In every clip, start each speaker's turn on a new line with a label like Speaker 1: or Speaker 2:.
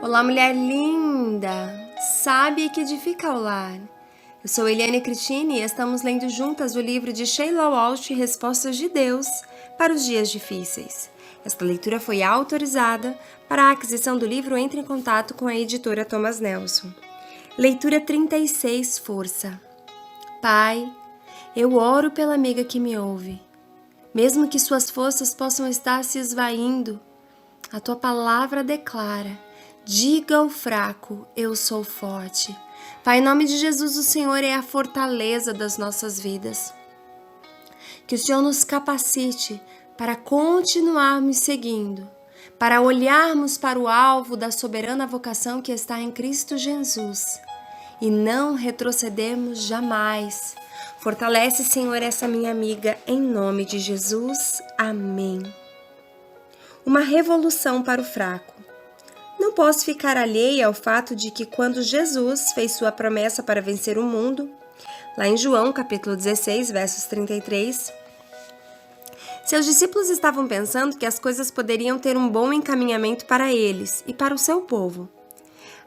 Speaker 1: Olá, mulher linda, sábia que edifica o lar. Eu sou Eliane Cristina e estamos lendo juntas o livro de Sheila Walsh, Respostas de Deus para os Dias Difíceis. Esta leitura foi autorizada. Para a aquisição do livro, entre em contato com a editora Thomas Nelson. Leitura 36, Força. Pai, eu oro pela amiga que me ouve. Mesmo que suas forças possam estar se esvaindo, a tua palavra declara: diga ao fraco, eu sou forte. Pai, em nome de Jesus, o Senhor é a fortaleza das nossas vidas. Que o Senhor nos capacite para continuarmos seguindo, para olharmos para o alvo da soberana vocação que está em Cristo Jesus e não retrocedermos jamais. Fortalece, Senhor, essa minha amiga, em nome de Jesus. Amém. Uma revolução para o fraco. Não posso ficar alheia ao fato de que quando Jesus fez sua promessa para vencer o mundo, lá em João capítulo 16, versos 33, seus discípulos estavam pensando que as coisas poderiam ter um bom encaminhamento para eles e para o seu povo.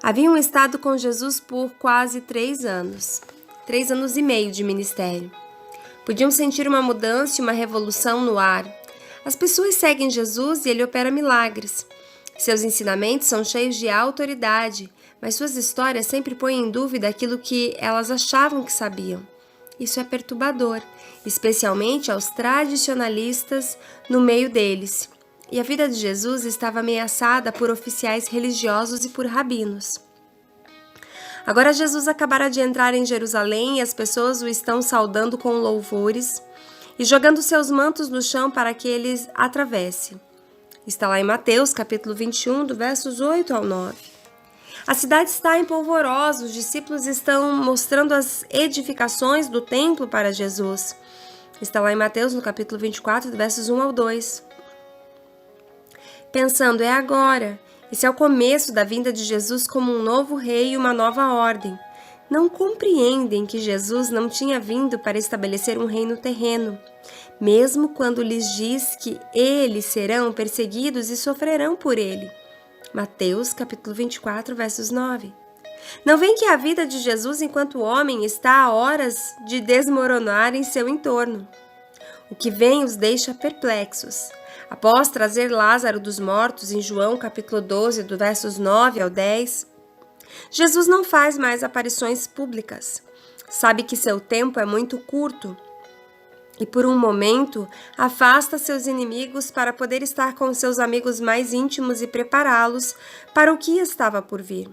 Speaker 1: Haviam estado com Jesus por quase 3 anos, 3 anos e meio de ministério. Podiam sentir uma mudança e uma revolução no ar. As pessoas seguem Jesus e ele opera milagres. Seus ensinamentos são cheios de autoridade, mas suas histórias sempre põem em dúvida aquilo que elas achavam que sabiam. Isso é perturbador, especialmente aos tradicionalistas no meio deles. E a vida de Jesus estava ameaçada por oficiais religiosos e por rabinos. Agora Jesus acabara de entrar em Jerusalém e as pessoas o estão saudando com louvores e jogando seus mantos no chão para que eles atravesse. Está lá em Mateus, capítulo 21, do versos 8 ao 9. A cidade está em polvorosa, os discípulos estão mostrando as edificações do templo para Jesus. Está lá em Mateus, no capítulo 24, do versos 1 ao 2. Pensando, é agora. Esse é o começo da vinda de Jesus como um novo rei e uma nova ordem. Não compreendem que Jesus não tinha vindo para estabelecer um reino terreno, mesmo quando lhes diz que eles serão perseguidos e sofrerão por ele. Mateus, capítulo 24, versos 9. Não veem que a vida de Jesus enquanto homem está a horas de desmoronar em seu entorno. O que vem os deixa perplexos. Após trazer Lázaro dos mortos em João, capítulo 12, do versos 9 ao 10, Jesus não faz mais aparições públicas. Sabe que seu tempo é muito curto e, por um momento, afasta seus inimigos para poder estar com seus amigos mais íntimos e prepará-los para o que estava por vir.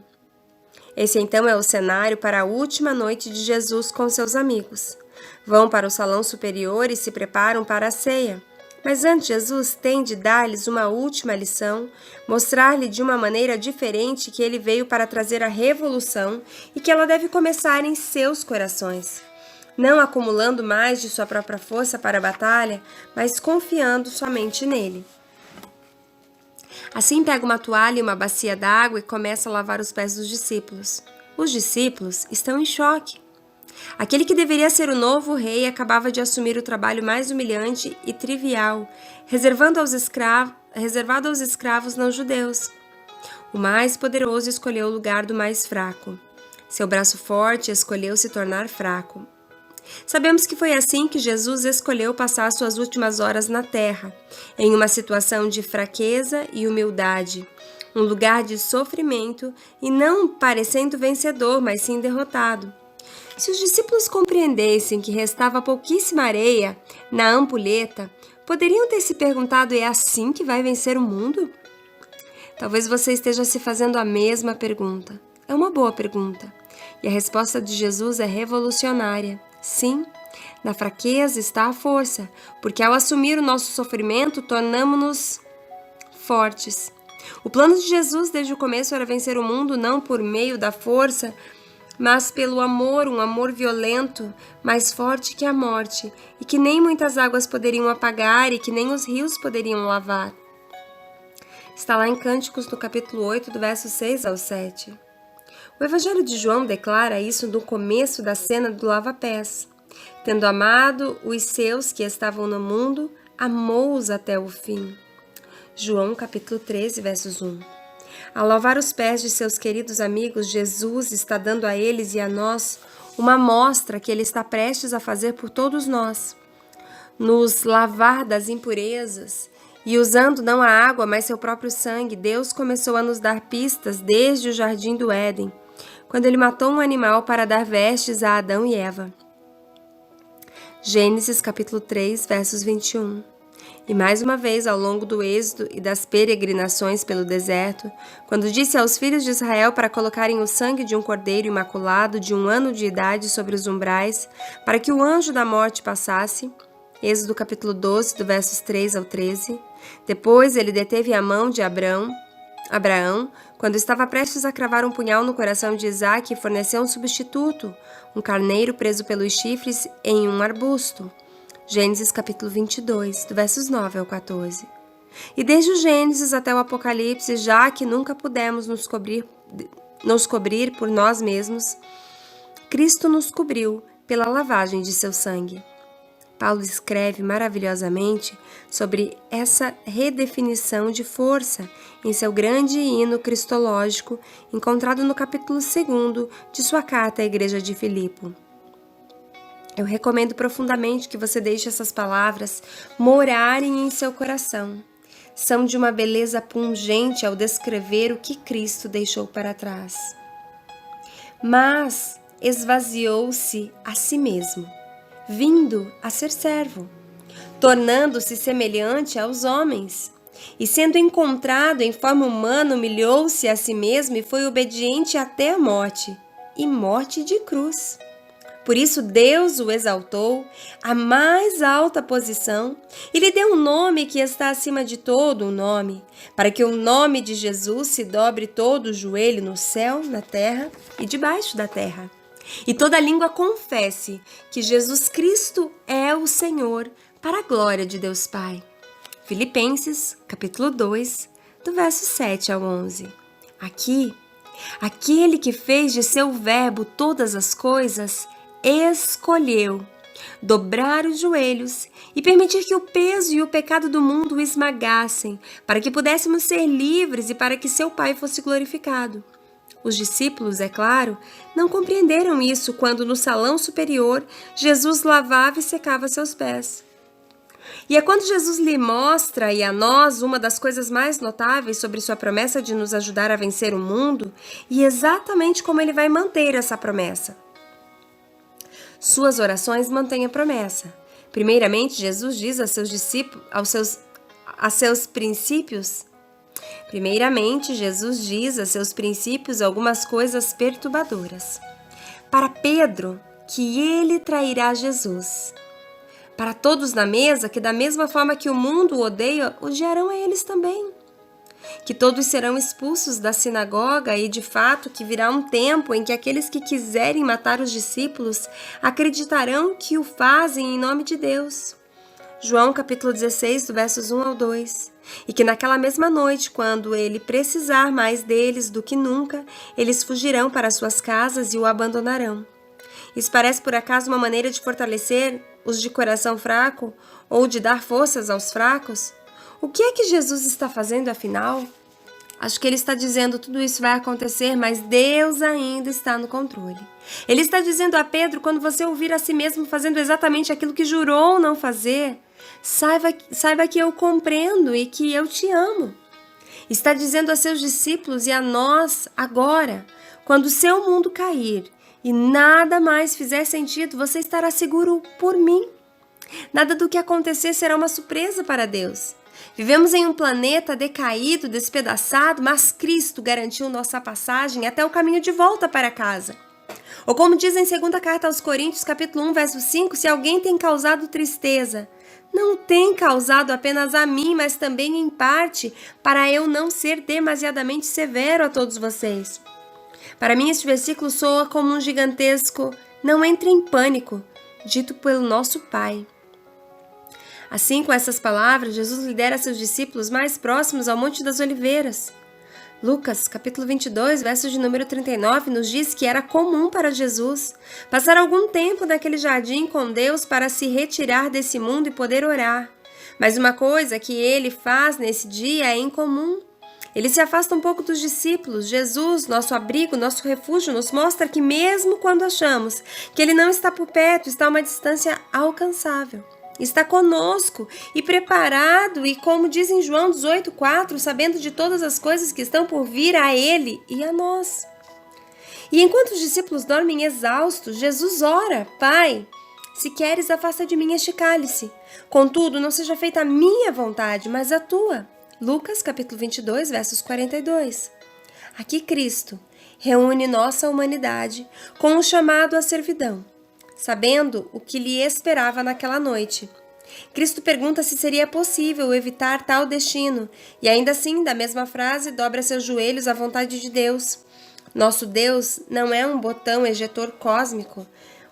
Speaker 1: Esse, então, é o cenário para a última noite de Jesus com seus amigos. Vão para o salão superior e se preparam para a ceia. Mas antes, Jesus tem de dar-lhes uma última lição, mostrar-lhe de uma maneira diferente que ele veio para trazer a revolução e que ela deve começar em seus corações, não acumulando mais de sua própria força para a batalha, mas confiando somente nele. Assim pega uma toalha e uma bacia d'água e começa a lavar os pés dos discípulos. Os discípulos estão em choque. Aquele que deveria ser o novo rei acabava de assumir o trabalho mais humilhante e trivial, reservado aos escravos não judeus. O mais poderoso escolheu o lugar do mais fraco. Seu braço forte escolheu se tornar fraco. Sabemos que foi assim que Jesus escolheu passar suas últimas horas na terra, em uma situação de fraqueza e humildade, um lugar de sofrimento e não parecendo vencedor, mas sim derrotado. Se os discípulos compreendessem que restava pouquíssima areia na ampulheta, poderiam ter se perguntado: é assim que vai vencer o mundo? Talvez você esteja se fazendo a mesma pergunta. É uma boa pergunta. E a resposta de Jesus é revolucionária. Sim, na fraqueza está a força, porque ao assumir o nosso sofrimento, tornamo-nos fortes. O plano de Jesus desde o começo era vencer o mundo não por meio da força, mas pelo amor, um amor violento, mais forte que a morte, e que nem muitas águas poderiam apagar e que nem os rios poderiam lavar. Está lá em Cânticos, no capítulo 8, do verso 6 ao 7. O Evangelho de João declara isso no começo da cena do lava-pés. Tendo amado os seus que estavam no mundo, amou-os até o fim. João, capítulo 13, versos 1. Ao lavar os pés de seus queridos amigos, Jesus está dando a eles e a nós uma amostra que Ele está prestes a fazer por todos nós. Nos lavar das impurezas e usando não a água, mas seu próprio sangue, Deus começou a nos dar pistas desde o Jardim do Éden, quando Ele matou um animal para dar vestes a Adão e Eva. Gênesis capítulo 3, versos 21. E mais uma vez, ao longo do êxodo e das peregrinações pelo deserto, quando disse aos filhos de Israel para colocarem o sangue de um cordeiro imaculado de 1 ano de idade sobre os umbrais, para que o anjo da morte passasse, Êxodo capítulo 12, do versos 3 ao 13. Depois ele deteve a mão de Abraão, quando estava prestes a cravar um punhal no coração de Isaque, e forneceu um substituto, um carneiro preso pelos chifres em um arbusto. Gênesis capítulo 22, do versos 9 ao 14. E desde o Gênesis até o Apocalipse, já que nunca pudemos nos cobrir por nós mesmos, Cristo nos cobriu pela lavagem de seu sangue. Paulo escreve maravilhosamente sobre essa redefinição de força em seu grande hino cristológico, encontrado no capítulo 2 de sua carta à igreja de Filipe. Eu recomendo profundamente que você deixe essas palavras morarem em seu coração. São de uma beleza pungente ao descrever o que Cristo deixou para trás. Mas esvaziou-se a si mesmo, vindo a ser servo, tornando-se semelhante aos homens, e sendo encontrado em forma humana, humilhou-se a si mesmo e foi obediente até a morte, e morte de cruz. Por isso Deus o exaltou à mais alta posição e lhe deu um nome que está acima de todo o nome, para que o nome de Jesus se dobre todo o joelho no céu, na terra e debaixo da terra. E toda língua confesse que Jesus Cristo é o Senhor, para a glória de Deus Pai. Filipenses, capítulo 2, do verso 7 ao 11. Aqui, aquele que fez de seu verbo todas as coisas, escolheu dobrar os joelhos e permitir que o peso e o pecado do mundo o esmagassem, para que pudéssemos ser livres e para que seu Pai fosse glorificado. Os discípulos, é claro, não compreenderam isso quando no salão superior Jesus lavava e secava seus pés. E é quando Jesus lhe mostra, e a nós, uma das coisas mais notáveis sobre sua promessa de nos ajudar a vencer o mundo, e exatamente como ele vai manter essa promessa. Suas orações mantêm a promessa. Primeiramente, Jesus diz a seus discípulos, a seus princípios algumas coisas perturbadoras. Para Pedro, que ele trairá Jesus. Para todos na mesa, que da mesma forma que o mundo odeia, odiarão a eles também. Que todos serão expulsos da sinagoga e, de fato, que virá um tempo em que aqueles que quiserem matar os discípulos acreditarão que o fazem em nome de Deus. João capítulo 16, do versos 1 ao 2. E que naquela mesma noite, quando ele precisar mais deles do que nunca, eles fugirão para suas casas e o abandonarão. Isso parece por acaso uma maneira de fortalecer os de coração fraco ou de dar forças aos fracos? O que é que Jesus está fazendo, afinal? Acho que ele está dizendo tudo isso vai acontecer, mas Deus ainda está no controle. Ele está dizendo a Pedro, quando você ouvir a si mesmo fazendo exatamente aquilo que jurou não fazer, saiba que eu compreendo e que eu te amo. Está dizendo a seus discípulos e a nós agora, quando o seu mundo cair e nada mais fizer sentido, você estará seguro por mim. Nada do que acontecer será uma surpresa para Deus. Vivemos em um planeta decaído, despedaçado, mas Cristo garantiu nossa passagem até o caminho de volta para casa. Ou como diz em 2ª carta aos Coríntios, capítulo 1, verso 5, se alguém tem causado tristeza, não tem causado apenas a mim, mas também em parte, para eu não ser demasiadamente severo a todos vocês. Para mim, este versículo soa como um gigantesco "não entre em pânico", dito pelo nosso Pai. Assim, com essas palavras, Jesus lidera seus discípulos mais próximos ao Monte das Oliveiras. Lucas, capítulo 22, verso de número 39, nos diz que era comum para Jesus passar algum tempo naquele jardim com Deus para se retirar desse mundo e poder orar. Mas uma coisa que ele faz nesse dia é incomum. Ele se afasta um pouco dos discípulos. Jesus, nosso abrigo, nosso refúgio, nos mostra que mesmo quando achamos que Ele não está por perto, está a uma distância alcançável. Está conosco e preparado e, como diz em João 18,4, sabendo de todas as coisas que estão por vir a Ele e a nós. E enquanto os discípulos dormem exaustos, Jesus ora: Pai, se queres, afasta de mim este cálice. Contudo, não seja feita a minha vontade, mas a tua. Lucas, capítulo 22, versos 42. Aqui Cristo reúne nossa humanidade com um chamado à servidão, sabendo o que lhe esperava naquela noite. Cristo pergunta se seria possível evitar tal destino, e ainda assim, da mesma frase, dobra seus joelhos à vontade de Deus. Nosso Deus não é um botão ejetor cósmico,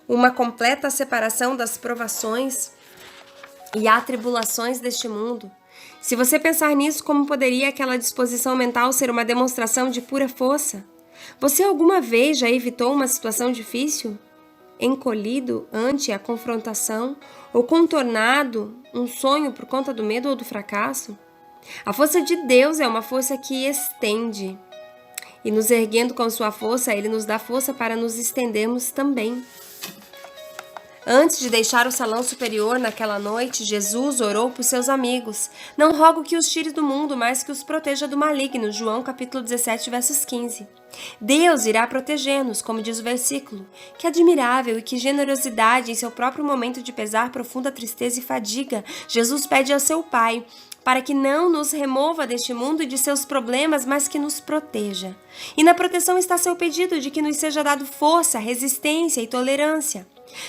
Speaker 1: uma completa separação das provações e atribulações deste mundo. Se você pensar nisso, como poderia aquela disposição mental ser uma demonstração de pura força? Você alguma vez já evitou uma situação difícil? Encolhido ante a confrontação ou contornado um sonho por conta do medo ou do fracasso? A força de Deus é uma força que estende. E nos erguendo com sua força, Ele nos dá força para nos estendermos também. Antes de deixar o salão superior naquela noite, Jesus orou por seus amigos. Não rogo que os tire do mundo, mas que os proteja do maligno. João capítulo 17, versos 15. Deus irá proteger-nos, como diz o versículo. Que admirável e que generosidade em seu próprio momento de pesar, profunda tristeza e fadiga. Jesus pede ao seu Pai para que não nos remova deste mundo e de seus problemas, mas que nos proteja. E na proteção está seu pedido de que nos seja dado força, resistência e tolerância.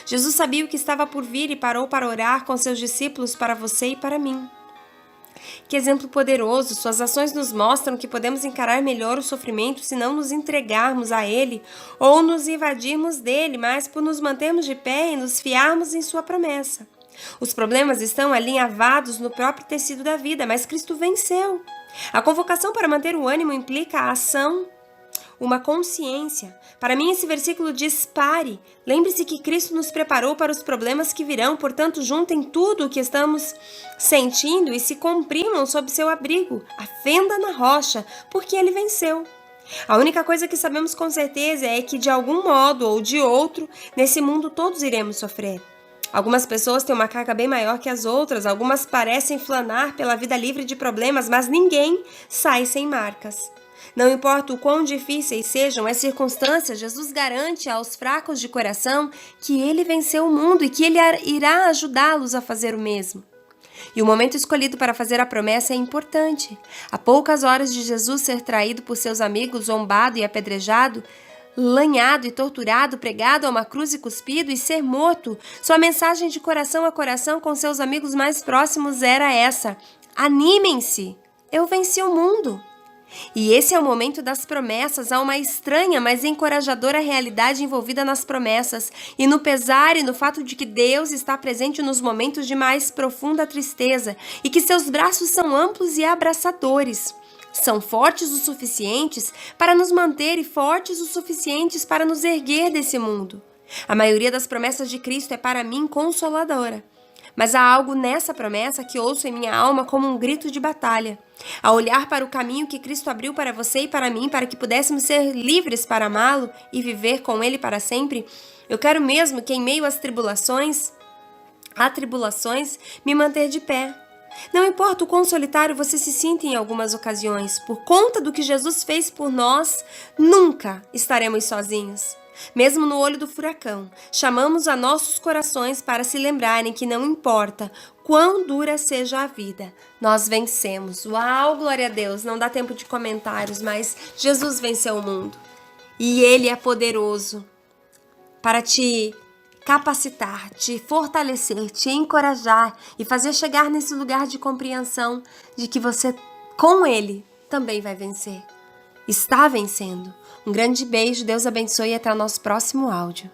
Speaker 1: Jesus sabia o que estava por vir e parou para orar com seus discípulos para você e para mim. Que exemplo poderoso! Suas ações nos mostram que podemos encarar melhor o sofrimento se não nos entregarmos a ele ou nos invadirmos dele, mas por nos mantermos de pé e nos fiarmos em sua promessa. Os problemas estão alinhavados no próprio tecido da vida, mas Cristo venceu. A convocação para manter o ânimo implica a ação, uma consciência. Para mim, esse versículo diz: pare. Lembre-se que Cristo nos preparou para os problemas que virão, portanto, juntem tudo o que estamos sentindo e se comprimam sob seu abrigo, a fenda na rocha, porque Ele venceu. A única coisa que sabemos com certeza é que, de algum modo ou de outro, nesse mundo todos iremos sofrer. Algumas pessoas têm uma carga bem maior que as outras, algumas parecem flanar pela vida livre de problemas, mas ninguém sai sem marcas. Não importa o quão difíceis sejam as circunstâncias, Jesus garante aos fracos de coração que Ele venceu o mundo e que Ele irá ajudá-los a fazer o mesmo. E o momento escolhido para fazer a promessa é importante. A poucas horas de Jesus ser traído por seus amigos, zombado e apedrejado, lanhado e torturado, pregado a uma cruz e cuspido e ser morto, sua mensagem de coração a coração com seus amigos mais próximos era essa: animem-se, eu venci o mundo. E esse é o momento das promessas. Há uma estranha, mas encorajadora realidade envolvida nas promessas e no pesar e no fato de que Deus está presente nos momentos de mais profunda tristeza e que seus braços são amplos e abraçadores. São fortes o suficientes para nos manter e fortes o suficientes para nos erguer desse mundo. A maioria das promessas de Cristo é para mim consoladora. Mas há algo nessa promessa que ouço em minha alma como um grito de batalha. Ao olhar para o caminho que Cristo abriu para você e para mim, para que pudéssemos ser livres para amá-lo e viver com Ele para sempre, eu quero mesmo que em meio às tribulações, me manter de pé. Não importa o quão solitário você se sinta em algumas ocasiões, por conta do que Jesus fez por nós, nunca estaremos sozinhos. Mesmo no olho do furacão, chamamos a nossos corações para se lembrarem que não importa quão dura seja a vida, nós vencemos. Uau, glória a Deus! Não dá tempo de comentários, mas Jesus venceu o mundo. E Ele é poderoso para te capacitar, te fortalecer, te encorajar e fazer chegar nesse lugar de compreensão de que você, com Ele, também vai vencer. Está vencendo. Um grande beijo, Deus abençoe e até o nosso próximo áudio.